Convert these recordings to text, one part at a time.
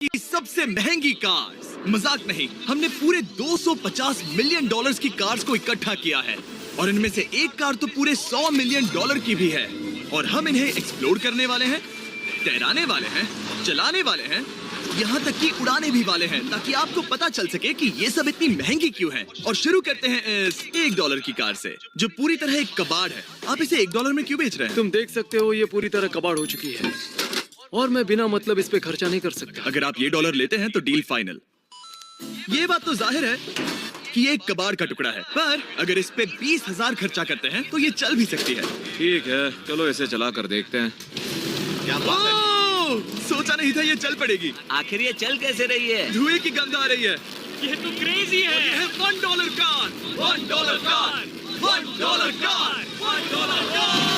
की सबसे महंगी कार्स। मजाक नहीं, हमने पूरे 250 मिलियन डॉलर्स की कार्स को इकट्ठा किया है और इनमें से एक कार तो पूरे 100 मिलियन डॉलर की भी है। और हम इन्हें एक्सप्लोर करने वाले हैं, तैराने वाले हैं, चलाने वाले हैं, यहाँ तक कि उड़ाने भी वाले हैं, ताकि आपको पता चल सके कि ये सब इतनी महंगी क्यों है। और शुरू करते हैं इस $1 की कार से, जो पूरी तरह एक कबाड़ है। आप इसे $1 में क्यों बेच रहे हैं? तुम देख सकते हो ये पूरी तरह कबाड़ हो चुकी है और मैं बिना मतलब इस पे खर्चा नहीं कर सकता। अगर आप ये $1 लेते हैं तो डील फाइनल। ये बात तो जाहिर है कि ये एक कबाड़ का टुकड़ा है, पर अगर इस पे 20,000 खर्चा करते हैं तो ये चल भी सकती है। ठीक है, चलो इसे चला कर देखते हैं। क्या बात है? सोचा नहीं था ये चल पड़ेगी। आखिर ये चल कैसे रही है? धुएं की गंध आ रही है। ये तो क्रेजी है। ये है $1 कार, $1 कार, $1 कार, $1 कार।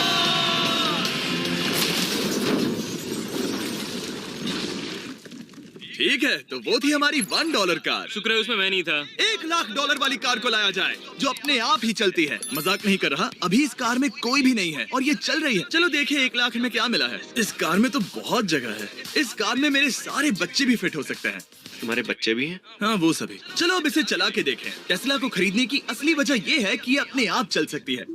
ठीक है, तो वो थी हमारी $1 कार। शुक्र है उसमें मैं नहीं था। $1,00,000 वाली कार को लाया जाए, जो अपने आप ही चलती है। मजाक नहीं कर रहा, अभी इस कार में कोई भी नहीं है और ये चल रही है। चलो देखें 1,00,000 में क्या मिला है। इस कार में तो बहुत जगह है। इस कार में मेरे सारे बच्चे भी फिट हो सकते हैं। तुम्हारे बच्चे भी हैं? हाँ, वो सभी। चलो अब इसे चला के देखें। टेस्ला को खरीदने की असली वजह ये है कि ये अपने आप चल सकती है।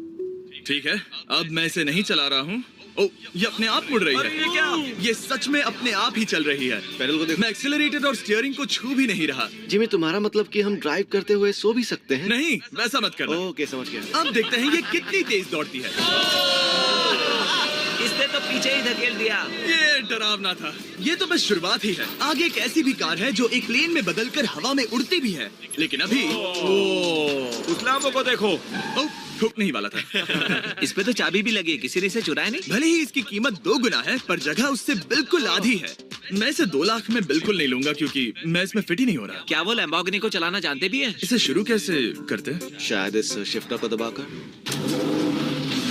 ठीक है, अब मैं इसे नहीं चला रहा हूँ। ओ, ये अपने आप मुड़ रही है। ये क्या? ये सच में अपने आप ही चल रही है। पैडल को देखो। मैं एक्सेलरेटर और स्टीयरिंग को छू भी नहीं रहा। जिमी, तुम्हारा मतलब कि हम ड्राइव करते हुए सो भी सकते हैं? नहीं, वैसा मत करना। ओके, समझ गया। अब देखते हैं ये कितनी तेज दौड़ती है। इसने तो पीछे ही धकेल दिया। ये डरावना था। ये तो बस शुरुआत ही है। आगे एक ऐसी भी कार है जो एक प्लेन में बदलकर हवा में उड़ती भी है, लेकिन अभी उस लाम्बो को देखो। ठोकने ही वाला था। इस पे तो चाबी भी लगी, किसी ने इसे चुराया नहीं। भले ही इसकी कीमत 2 गुना है, पर जगह उससे बिल्कुल आधी है। मैं इसे 2 लाख में बिल्कुल नहीं लूंगा, क्योंकि मैं इसमें फिट ही नहीं हो रहा। क्या वो लैम्बोर्गिनी को चलाना जानते भी हैं? इसे शुरू कैसे करते हैं? शायद इस शिफ्टर को दबाकर।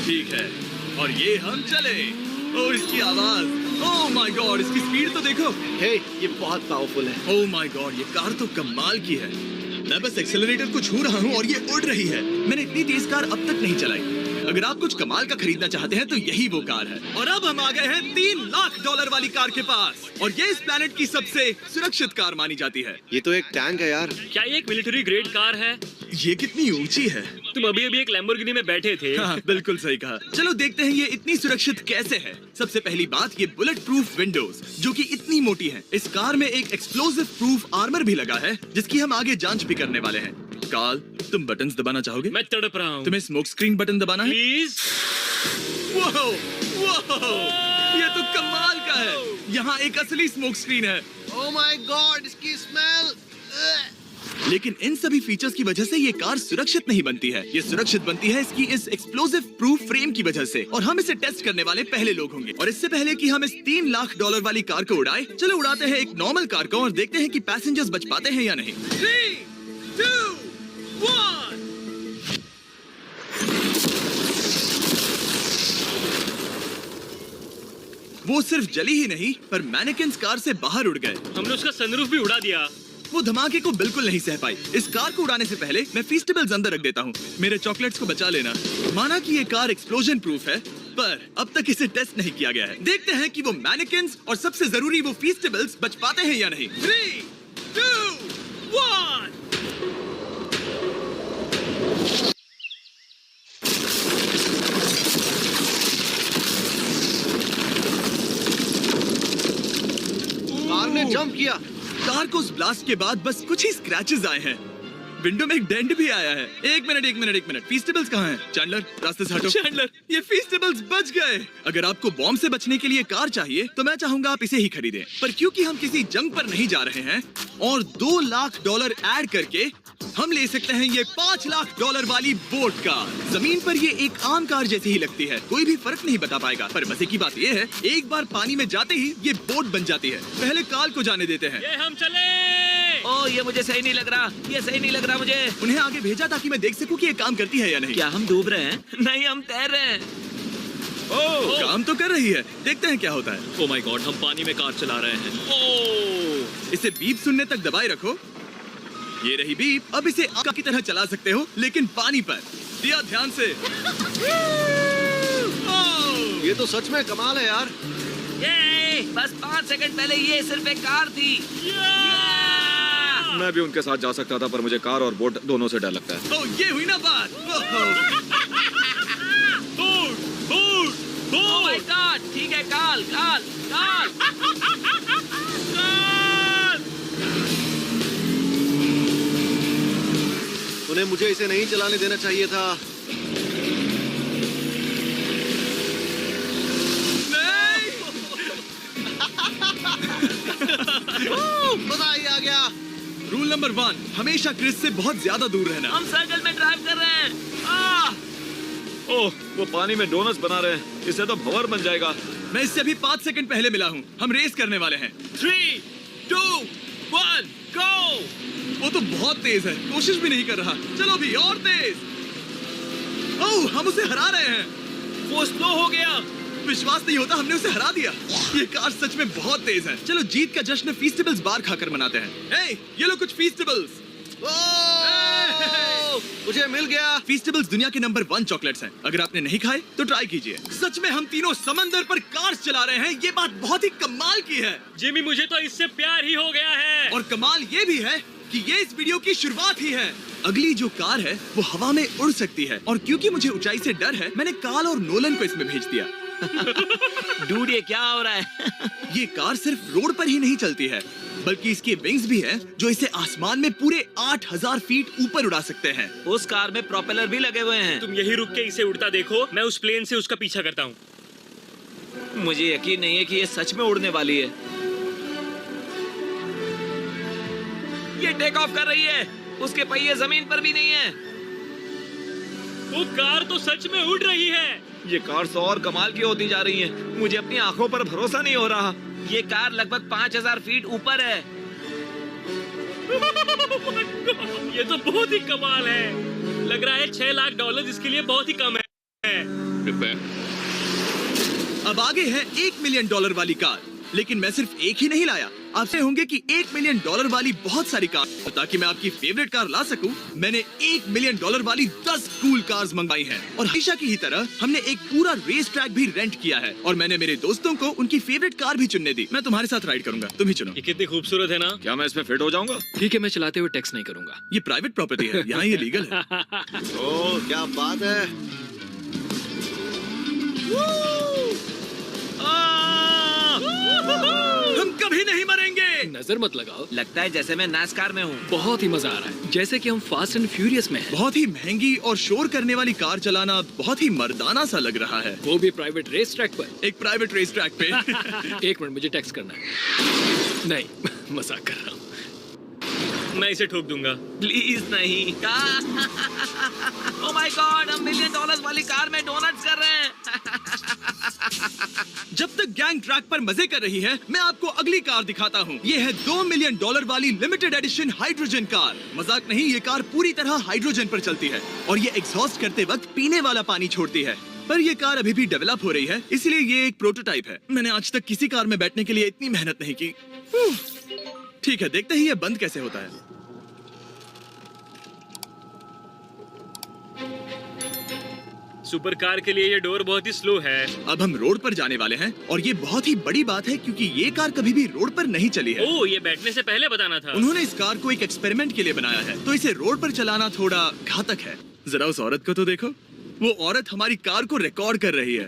ठीक है, और ये हम चले। ओ, इसकी आवाज, ओह माय गॉड, इसकी स्पीड तो देखो। हे, ये बहुत पावरफुल है। ओह माय गॉड, ये कार तो कमाल की है। मैं बस एक्सेलरेटर को छू रहा हूँ और ये उड़ रही है। मैंने इतनी तेज कार अब तक नहीं चलाई। अगर आप कुछ कमाल का खरीदना चाहते हैं तो यही वो कार है। और अब हम आ गए हैं $3,00,000 वाली कार के पास, और ये इस प्लेनेट की सबसे सुरक्षित कार मानी जाती है। ये तो एक टैंक है यार। क्या ये एक मिलिट्री ग्रेड कार है? ये कितनी ऊंची है। तुम अभी अभी एक लैम्बोर्गिनी में बैठे थे। हाँ, बिल्कुल सही कहा। चलो देखते हैं ये इतनी सुरक्षित कैसे है। सबसे पहली बात, ये बुलेट प्रूफ विंडोज, जो कि इतनी मोटी है। इस कार में एक एक्सप्लोसिव प्रूफ आर्मर भी लगा है, जिसकी हम आगे जांच भी करने वाले हैं। कार्ल, तुम बटन्स दबाना चाहोगे? मैं तड़प रहा हूँ। तुम्हें स्मोक स्क्रीन बटन दबाना है? प्लीज। वाओ, वाओ, ये तो कमाल का है। यहाँ एक असली स्मोक स्क्रीन है। ओह माय गॉड, इसकी स्मेल। लेकिन इन सभी फीचर्स की वजह से ये कार सुरक्षित नहीं बनती है। ये सुरक्षित बनती है इसकी इस एक्सप्लोसिव प्रूफ फ्रेम की वजह से, और हम इसे टेस्ट करने वाले पहले लोग होंगे। और इससे पहले कि हम इस $3,00,000 वाली कार को उड़ाए, चलो उड़ाते हैं एक नॉर्मल कार को और देखते हैं कि पैसेंजर्स बच पाते हैं या नहीं। 3, 2, 1। वो सिर्फ जली ही नहीं, पर मैनेकिन्स कार से बाहर उड़ गए। हमने उसका सनरूफ भी उड़ा दिया। वो धमाके को बिल्कुल नहीं सह पाई। इस कार को उड़ाने से पहले मैं फीस्टेबल्स अंदर रख देता हूँ। मेरे चॉकलेट्स को बचा लेना। माना कि ये कार एक्सप्लोजन प्रूफ है, पर अब तक इसे टेस्ट नहीं किया गया है। देखते हैं कि वो मैनेकिन्स और सबसे जरूरी वो फीस्टेबल्स बच पाते हैं या नहीं। 3, 2, 1। कार ने जंप किया। कार को उस ब्लास्ट के बाद बस कुछ ही स्क्रैचेस आए हैं। विंडो में एक डेंट भी आया है। एक मिनट, फीस्टेबल्स कहाँ हैं? चैंडलर, रास्ते से हटो। चैंडलर, ये फीस्टेबल्स बच गए। अगर आपको बॉम्ब से बचने के लिए कार चाहिए, तो मैं चाहूंगा आप इसे ही खरीदें। पर क्योंकि हम किसी जंग पर नहीं जा रहे हैं, और $2,00,000 ऐड करके हम ले सकते हैं ये $5,00,000 वाली बोट कार। जमीन पर ये एक आम कार जैसी ही लगती है, कोई भी फर्क नहीं बता पाएगा। पर मजे की बात ये है, एक बार पानी में जाते ही ये बोट बन जाती है। पहले कार्ल को जाने देते हैं। ये हम चले। ओ, ये मुझे सही नहीं लग रहा। ये सही नहीं लग रहा मुझे। उन्हें आगे भेजा ताकि मैं देख सकूं कि ये काम करती है या नहीं। क्या हम डूब रहे हैं? नहीं, हम तैर रहे हैं। ओह, काम तो कर रही है। देखते हैं क्या होता है। ओह माय गॉड, हम पानी में कार चला रहे हैं। ओह, इसे बीप सुनने तक दबाए रखो। ये रही बीप। अब इसे आग की तरह चला सकते हो, लेकिन पानी पर। दिया ध्यान से। ये तो सच में कमाल है यार। ये बस 5 सेकंड पहले ये सिर्फ एक कार थी। मैं भी उनके साथ जा सकता था, पर मुझे कार और बोट दोनों से डर लगता है। तो ये हुई ना बात। ओह माय गॉड, ठीक है, काल काल काल। उन्हें मुझे इसे नहीं चलाने देना चाहिए था। मजा ही आ गया। रूल नंबर 1, हमेशा क्रिस से बहुत ज्यादा दूर रहना। हम सर्कल में ड्राइव कर रहे हैं। ओह, वो पानी में डोनट्स बना रहे हैं। इससे तो भंवर बन जाएगा। मैं इससे अभी 5 सेकंड पहले मिला हूँ। हम रेस करने वाले हैं। 3, 2, 1, गो। वो तो बहुत तेज है, कोशिश भी नहीं कर रहा। चलो भी और तेज। ओह, हम उसे हरा रहे हैं। वो स्लो हो गया। विश्वास नहीं होता, हमने उसे हरा दिया। ये कार सच में बहुत तेज है। चलो जीत का जश्न फीस्टेबल्स बार खाकर मनाते हैं। ए, ये लो कुछ फीस्टेबल्स। मुझे मिल गया। फीस्टेबल्स दुनिया के नंबर 1 चॉकलेट्स हैं। अगर आपने नहीं खाए तो ट्राई कीजिए। सच में हम तीनों समंदर पर कार्स चला रहे हैं। ये बात बहुत ही कमाल की है। जिमी, मुझे तो इससे प्यार ही हो गया है। और कमाल ये भी है कि ये इस वीडियो की शुरुआत ही है। अगली जो कार है वो हवा में उड़ सकती है, और क्योंकि मुझे ऊंचाई से डर है, मैंने काल और नोलन को इसमें भेज दिया। डूड, ये क्या हो रहा है? ये कार सिर्फ रोड पर ही नहीं चलती है, बल्कि इसके विंग्स भी हैं, जो इसे आसमान में पूरे 8000 फीट ऊपर उड़ा सकते हैं। उस कार में प्रोपेलर भी लगे हुए हैं। तुम यही रुक के इसे उड़ता देखो, मैं उस प्लेन से उसका पीछा करता हूँ। मुझे यकीन नहीं है कि ये सच में उड़ने वाली है। ये टेक ऑफ कर रही है। उसके पहिए जमीन पर भी नहीं है। वो कार तो सच में उड़ रही है। ये कार तो और कमाल की होती जा रही है। मुझे अपनी आंखों पर भरोसा नहीं हो रहा। ये कार लगभग 5000 फीट ऊपर है। ये तो बहुत ही कमाल है। लग रहा है $6 लाख इसके लिए बहुत ही कम है। अब आगे है $1 मिलियन वाली कार। लेकिन मैं सिर्फ एक ही नहीं लाया। आपसे होंगे कि $1 मिलियन वाली बहुत सारी कार। ताकि मैं आपकी फेवरेट कार ला सकूं, मैंने $1 मिलियन वाली 10 कूल कार्स मंगवाई हैं। और हमेशा की ही तरह हमने एक पूरा रेस ट्रैक भी रेंट किया है, और मैंने मेरे दोस्तों को उनकी फेवरेट कार भी चुनने दी। मैं तुम्हारे साथ राइड करूंगा, तुम ही चुनो। ये कितनी खूबसूरत है ना। क्या मैं इसमें फिट हो जाऊंगा? ठीक है, मैं चलाते हुए टैक्स नहीं करूंगा। ये प्राइवेट प्रॉपर्टी है, यहाँ ये लीगल है। ओह, क्या बात है। हम कभी नहीं मरेंगे। नजर मत लगाओ। लगता है जैसे मैं नास्कार में हूँ। बहुत ही मजा आ रहा है, जैसे कि हम फास्ट एंड फ्यूरियस में हैं। बहुत ही महंगी और शोर करने वाली कार चलाना बहुत ही मर्दाना सा लग रहा है। वो भी प्राइवेट रेस ट्रैक पर। एक प्राइवेट रेस ट्रैक पे। 1 मिनट, मुझे टैक्स करना है। नहीं, मजाक कर रहा हूँ। मैं इसे ठोक दूंगा। प्लीज नहीं। ओह माय गॉड, हम $1 मिलियन वाली कार में डोनट्स कर रहे हैं। जब तक गैंग ट्रैक पर मजे कर रही है, मैं आपको अगली कार दिखाता हूँ। ये है $2 मिलियन वाली लिमिटेड एडिशन हाइड्रोजन कार। मजाक नहीं, ये कार पूरी तरह हाइड्रोजन पर चलती है, और ये एग्जॉस्ट करते वक्त पीने वाला पानी छोड़ती है। पर ये कार अभी भी डेवलप हो रही है, इसलिए ये एक प्रोटोटाइप है। मैंने आज तक किसी कार में बैठने के लिए इतनी मेहनत नहीं की। ठीक है, देखते ही ये बंद कैसे होता है। सुपर कार के लिए ये डोर बहुत ही स्लो है। अब हम रोड पर जाने वाले हैं, और ये बहुत ही बड़ी बात है क्योंकि ये कार कभी भी रोड पर नहीं चली है। ओह, ये बैठने से पहले बताना था। उन्होंने इस कार को एक एक्सपेरिमेंट के लिए बनाया है, तो इसे रोड पर चलाना थोड़ा घातक है। जरा उस औरत को तो देखो। वो औरत हमारी कार को रिकॉर्ड कर रही है।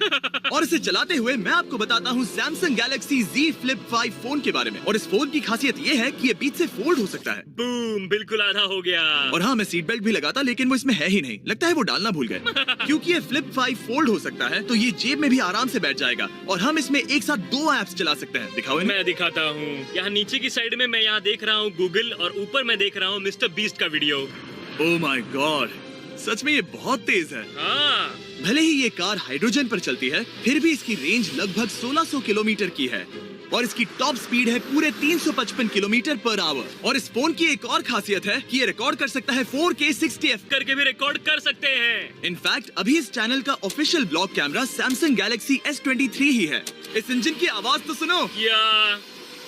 और इसे चलाते हुए मैं आपको बताता हूँ Samsung Galaxy Z Flip 5 phone के बारे में। और इस फोन की खासियत ये है कि ये बीच से फोल्ड हो सकता है। बूम, बिल्कुल आधा हो गया। और हाँ, मैं सीट बेल्ट भी लगाता, लेकिन वो इसमें है ही नहीं। लगता है वो डालना भूल गए। क्योंकि ये Flip 5 फोल्ड हो सकता है, तो ये जेब में भी आराम से बैठ जाएगा, और हम इसमें एक साथ 2 ऐप्स चला सकते हैं। दिखाओ इन्हें। मैं दिखाता हूँ। यहाँ नीचे की साइड में मैं यहाँ देख रहा हूँ गूगल, और ऊपर मैं देख रहा हूँ मिस्टर बीस्ट का वीडियो। ओह माय गॉड, सच में ये बहुत तेज है। हाँ। भले ही ये कार हाइड्रोजन पर चलती है, फिर भी इसकी रेंज लगभग 1600 किलोमीटर की है, और इसकी टॉप स्पीड है पूरे 355 किलोमीटर पर आवर। और इस फोन की एक और खासियत है कि ये रिकॉर्ड कर सकता है 4K 60 करके भी रिकॉर्ड कर सकते हैं। इनफैक्ट अभी इस चैनल का official blog camera Samsung Galaxy S23 ही है। इस इंजन की आवाज तो सुनो।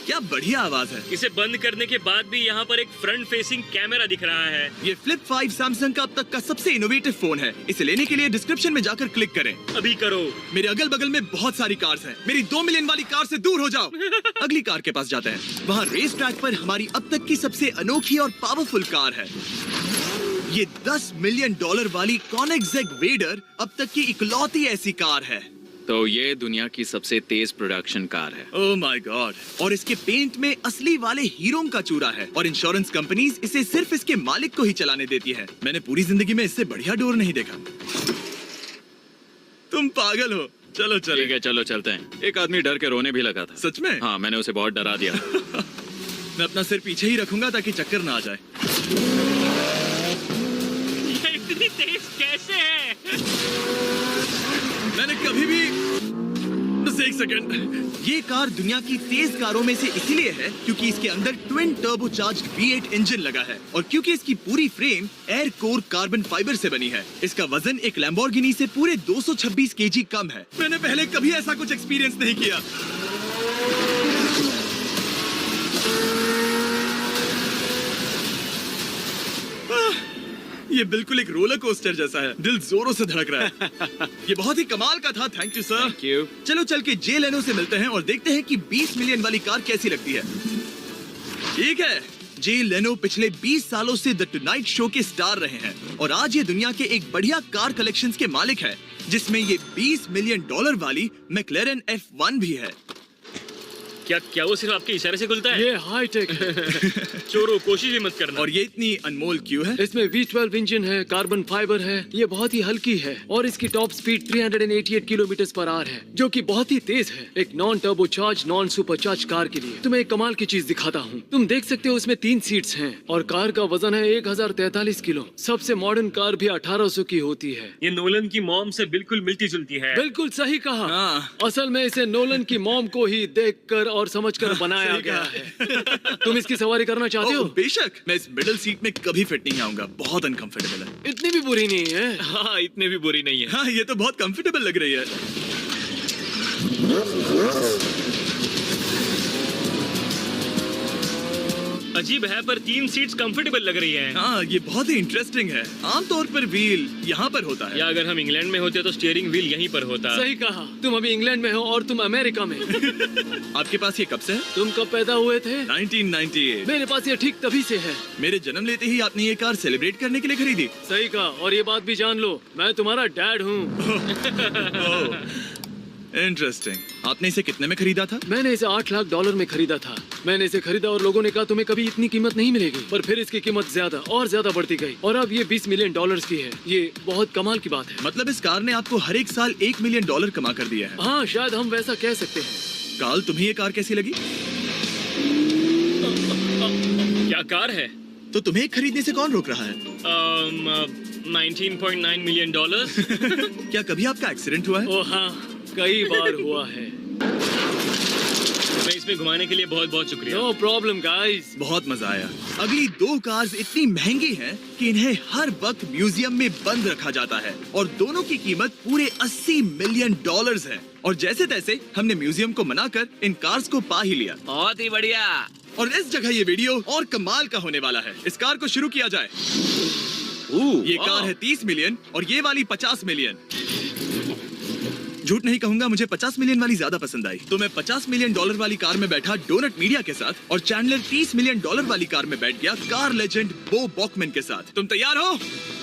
क्या बढ़िया आवाज है। इसे बंद करने के बाद भी यहाँ पर एक फ्रंट फेसिंग कैमरा दिख रहा है। ये फ्लिप 5 सैमसंग का अब तक का सबसे इनोवेटिव फोन है। इसे लेने के लिए डिस्क्रिप्शन में जाकर क्लिक करें। अभी करो। मेरे अगल बगल में बहुत सारी कार्स हैं। मेरी 2 मिलियन वाली कार से दूर हो जाओ। अगली कार के पास जाते हैं। वहाँ रेस ट्रैक पर हमारी अब तक की सबसे अनोखी और पावरफुल कार है। ये $10 मिलियन वाली कॉनिग्सेग वेडर अब तक की इकलौती ऐसी कार है। तो ये दुनिया की सबसे तेज प्रोडक्शन कार है। Oh my God. और इसके पेंट में असली वाले हीरों का चूरा है और इंश्योरेंस कंपनीज इसे सिर्फ इसके मालिक को ही चलाने देती है। मैंने पूरी जिंदगी में इससे बढ़िया डोर नहीं देखा। तुम पागल हो। चलो चलो। ठीक है चलो चलते हैं। एक आदमी डर के रोने भी लगा था। सच में? हाँ मैंने उसे बहुत डरा दिया। मैं अपना सिर पीछे ही रखूंगा ताकि चक्कर ना आ जाए। ये इतनी तेज कैसे है? मैंने कभी भी बस एक सेकंड। ये कार दुनिया की तेज कारों में से इसीलिए है क्योंकि इसके अंदर ट्विन टर्बोचार्ज्ड V8 इंजन लगा है और क्योंकि इसकी पूरी frame air core carbon fibre से बनी है। इसका वजन एक लैम्बोर्गिनी से पूरे 226 kg कम है। मैंने पहले कभी ऐसा कुछ एक्सपीरियंस नहीं किया। ये बिल्कुल एक रोलर कोस्टर जैसा है। दिल जोरों से धड़क रहा है। ये बहुत ही कमाल का था। Thank you sir. Thank you. चलो चल के जे लेनो से मिलते हैं और देखते हैं कि 20 मिलियन वाली कार कैसी लगती है। ठीक है। जे लेनो पिछले 20 सालों से द टुनाइट शो के स्टार रहे हैं और आज ये दुनिया के एक बढ़िया कार कलेक्शंस के मालिक है जिसमें ये $20 मिलियन वाली मैक्लेरन F1 भी है। क्या वो सिर्फ आपके इशारे से खुलता है? ये हाई टेक है। चोरों कोशिश भी मत करना। और ये इतनी अनमोल क्यों है? इसमें V12 इंजन है, कार्बन फाइबर है, ये बहुत ही हल्की है और इसकी top speed 388 kilometre per hour है जो कि बहुत ही तेज है। एक non turbocharge non supercharge car के लिए तुम्हें एक कमाल की चीज दिखाता हूँ। तुम देख सकते हो इसमें 3 सीट्स हैं और कार का वजन है 1043 किलो। सबसे मॉडर्न कार भी 1800 की होती है। ये नोलन की मॉम से बिल्कुल मिलती जुलती है। बिल्कुल सही कहा। हाँ। असल में इसे नोलन की मॉम को ही देखकर और समझकर बनाया सही गया कहा। है। तुम इसकी सवारी करना चाहते हो? बेशक। मैं इस मिडिल सीट में कभी फिट नहीं आऊंगा। बहुत अनकंफर्टेबल है। इतनी भी बुरी नहीं है। हाँ इतने भी बुरी नहीं है। हाँ ये तो बहुत कंफर्टेबल लग रही है। अजीब है पर 3 सीट्स कंफर्टेबल लग रही हैं। हाँ ये बहुत ही इंटरेस्टिंग है। आमतौर पर व्हील यहाँ पर होता है। या अगर हम इंग्लैंड में होते तो स्टीयरिंग व्हील यहीं पर होता। सही कहा। तुम अभी इंग्लैंड में हो और तुम अमेरिका में। आपके पास ये कब से है? तुम कब पैदा हुए थे? 1998। मेरे पास ये ठीक तभी से है। मेरे जन्म लेते ही आपने ये कार सेलिब्रेट करने के लिए खरीदी। सही कहा। और ये बात भी जान लो, मैं तुम्हारा डैड हूँ। इंटरेस्टिंग। आपने इसे कितने में खरीदा था? मैंने इसे $8 लाख में खरीदा था। मैंने इसे खरीदा और लोगों ने कहा तुम्हें कभी इतनी कीमत नहीं मिलेगी, पर फिर इसकी कीमत ज्यादा और ज्यादा बढ़ती गई और अब ये $20 मिलियन की है। ये बहुत कमाल की बात है। मतलब इस कार ने आपको हर एक साल $1 मिलियन कमा कर दिया है। हाँ शायद हम वैसा कह सकते हैं। काल तुम्हें ये कार कैसी लगी? क्या कार है? तो तुम्हें खरीदने से कौन रोक रहा है? 19.9 मिलियन डॉलर्स। क्या कभी आपका एक्सीडेंट हुआ है? ओ हाँ, कई बार हुआ है। मैं इसमें घुमाने के लिए बहुत बहुत शुक्रिया। No problem guys. बहुत मजा आया। अगली 2 कार्स इतनी महंगी हैं कि इन्हें हर वक्त म्यूजियम में बंद रखा जाता है और दोनों की कीमत पूरे $80 मिलियन है। और जैसे तैसे हमने म्यूजियम को मनाकर इन कार्स को पा ही लिया। बहुत ही बढ़िया। और इस जगह ये वीडियो और कमाल का होने वाला है। इस कार को शुरू किया जाए। ये कार है 30 मिलियन और ये वाली 50 मिलियन। झूठ नहीं कहूंगा, मुझे 50 मिलियन वाली ज्यादा पसंद आई। तो मैं $50 मिलियन वाली कार में बैठा डोनट मीडिया के साथ और चैंडलर $30 मिलियन वाली कार में बैठ गया कार लेजेंड बो बॉकमैन के साथ। तुम तैयार हो?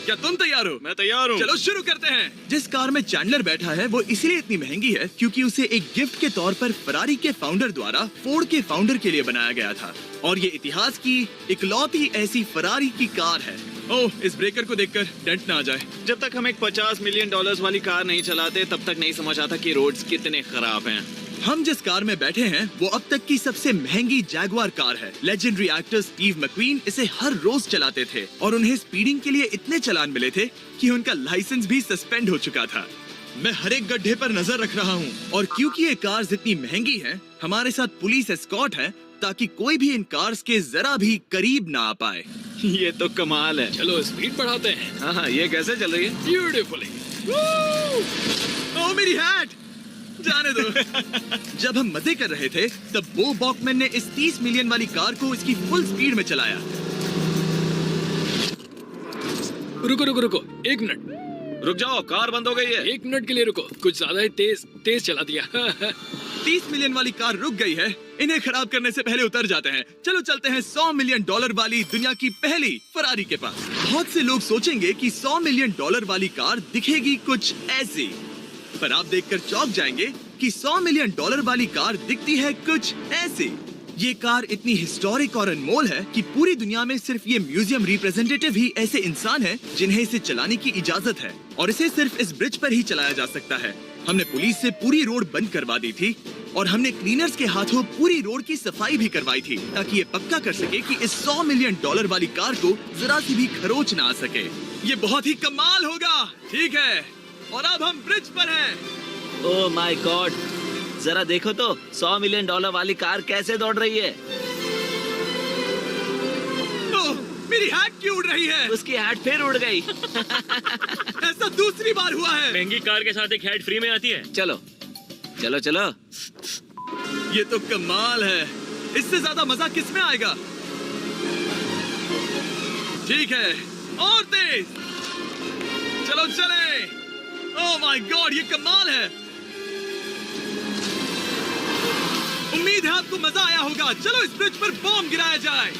क्या तुम तैयार हो? मैं तैयार हूँ। चलो शुरू करते हैं। जिस कार में चैंडलर बैठा है वो इसलिए इतनी महंगी है क्योंकि उसे एक गिफ्ट के तौर पर फरारी के फाउंडर द्वारा फोर्ड के फाउंडर के लिए बनाया गया था और ये इतिहास की इकलौती ऐसी फरारी की कार है। ओह, इस ब्रेकर को देखकर डेंट ना आ जाए। जब तक हम एक $50 मिलियन वाली कार नहीं चलाते तब तक नहीं समझ आता कि रोड्स कितने खराब हैं। हम जिस कार में बैठे हैं वो अब तक की सबसे महंगी जैगुआर कार है। लेजेंडरी एक्टर स्टीव मैक्वीन इसे हर रोज चलाते थे और उन्हें स्पीडिंग के लिए इतने चालान मिले थे कि उनका लाइसेंस भी सस्पेंड हो चुका था। मैं हर एक गड्ढे पर नजर रख रहा हूँ और क्योंकि ये कार्स इतनी महंगी हैं, हमारे साथ पुलिस एस्कॉर्ट है ताकि कोई भी इन कार्स के जरा भी करीब ना आ पाए। ये तो कमाल है। चलो स्पीड बढ़ाते हैं। हाँ ये कैसे चल रही है? ब्यूटीफुली। ओह मेरी हैट! जाने दो। जब हम मजे कर रहे थे तब बो बॉकमैन ने इस 30 मिलियन वाली कार को इसकी फुल स्पीड में चलाया। रुको रुको रुको, 1 मिनट। रुक जाओ, कार बंद हो गई है। 1 मिनट के लिए रुको, कुछ ज्यादा ही तेज चला दिया। 30 मिलियन वाली कार रुक गई है। इन्हें खराब करने से पहले उतर जाते हैं। चलो चलते हैं $100 मिलियन वाली दुनिया की पहली फरारी के पास। बहुत से लोग सोचेंगे कि $100 मिलियन वाली कार दिखेगी कुछ ऐसी, पर आप देखकर चौंक जाएंगे कि $100 मिलियन वाली कार दिखती है कुछ ऐसी। ये कार इतनी हिस्टोरिक और अनमोल है कि पूरी दुनिया में सिर्फ ये म्यूजियम रिप्रेजेंटेटिव ही ऐसे इंसान हैं जिन्हें इसे चलाने की इजाजत है, और इसे सिर्फ इस ब्रिज पर ही चलाया जा सकता है। हमने पुलिस से पूरी रोड बंद करवा दी थी और हमने क्लीनर्स के हाथों पूरी रोड की सफाई भी करवाई थी, ताकि ये पक्का कर सके कि इस $100 मिलियन वाली कार को जरा सी भी खरोच ना आ सके। ये बहुत ही कमाल होगा, ठीक है? और अब हम ब्रिज पर हैं। ओह माय गॉड, जरा देखो तो $100 मिलियन वाली कार कैसे दौड़ रही है। ओह, मेरी हैट क्यों उड़ रही है? उसकी हैट फिर उड़ गई। ऐसा दूसरी बार हुआ है। महंगी कार के साथ एक हेड फ्री में आती है। चलो चलो चलो। ये तो कमाल है। इससे ज्यादा मजा किस में आएगा? ठीक है, और तेज। चलो चले। ओह माय गॉड, ये कमाल है। उम्मीद है आपको मजा आया होगा। चलो इस ब्रिज पर बॉम्ब गिराया जाए।